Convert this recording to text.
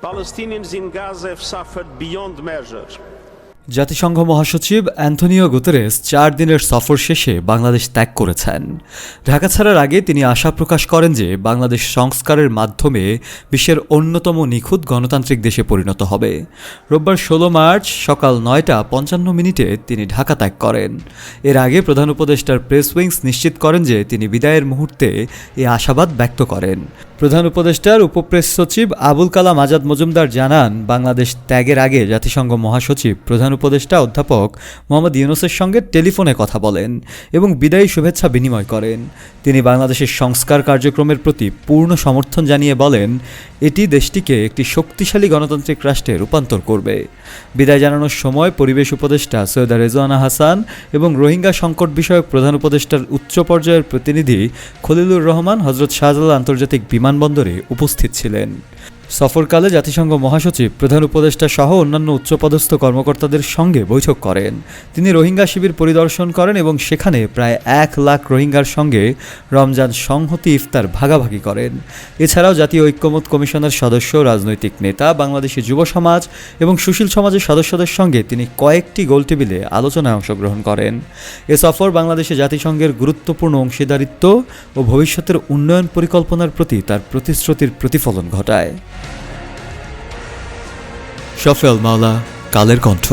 Palestinians in Gaza have suffered beyond measure. জাতিসংঘ মহাসচিব Antonio Guterres 4 দিনের সফর শেষে বাংলাদেশ ত্যাগ করেছেন। ঢাকা ছাড়ার আগে তিনি আশা প্রকাশ করেন যে বাংলাদেশ সংস্কারের মাধ্যমে বিশ্বের অন্যতম নিখুঁত গণতান্ত্রিক দেশে পরিণত হবে। রোববার 16 মার্চ সকাল 9:55 তিনি ঢাকা ত্যাগ করেন। এর আগে প্রধান উপদেষ্টার প্রেস উইংস নিশ্চিত করেন যে তিনি বিদায়ের মুহূর্তে এই আশাবাদ ব্যক্ত করেন। প্রধান উপদেষ্টার উপপ্রেস সচিব আবুল কালাম আজাদ মজুমদার জানান, বাংলাদেশ ত্যাগের আগে জাতিসংঘ মহাসচিব প্রধান উপদেষ্টা অধ্যাপক মোহাম্মদ ইউনূসের সঙ্গে টেলিফোনে কথা বলেন এবং বিদায়ী শুভেচ্ছা বিনিময় করেন। তিনি বাংলাদেশের সংস্কার কার্যক্রমের প্রতি পূর্ণ সমর্থন জানিয়ে বলেন, এটি দেশটিকে একটি শক্তিশালী গণতান্ত্রিক রাষ্ট্রে রূপান্তর করবে। বিদায় জানানোর সময় পরিবেশ উপদেষ্টা সৈয়দা রেজওয়ানা হাসান এবং রোহিঙ্গা সংকট বিষয়ক প্রধান উপদেষ্টার উচ্চ পর্যায়ের প্রতিনিধি খলিলুর রহমান হজরত শাহজালাল আন্তর্জাতিক বিমানবন্দরে উপস্থিত ছিলেন। সফরকালে জাতিসংঘ মহাসচিব প্রধান উপদেষ্টা সহ অন্যান্য উচ্চপদস্থ কর্মকর্তাদের সঙ্গে বৈঠক করেন। তিনি রোহিঙ্গা শিবির পরিদর্শন করেন এবং সেখানে প্রায় 1 লাখ রোহিঙ্গার সঙ্গে রমজান সংহতি ইফতার ভাগাভাগি করেন। এছাড়াও জাতীয় ঐক্যমত্য কমিশনের সদস্য, রাজনৈতিক নেতা, বাংলাদেশি যুব সমাজ এবং সুশীল সমাজের সদস্যদের সঙ্গে তিনি কয়েকটি গোলটেবিলে আলোচনায় অংশগ্রহণ করেন। এ সফর বাংলাদেশে জাতিসংঘের গুরুত্বপূর্ণ অংশীদারিত্ব ও ভবিষ্যতের উন্নয়ন পরিকল্পনার প্রতি তার প্রতিশ্রুতির প্রতিফলন ঘটায়। শফেল মাওলা, কালের কণ্ঠ।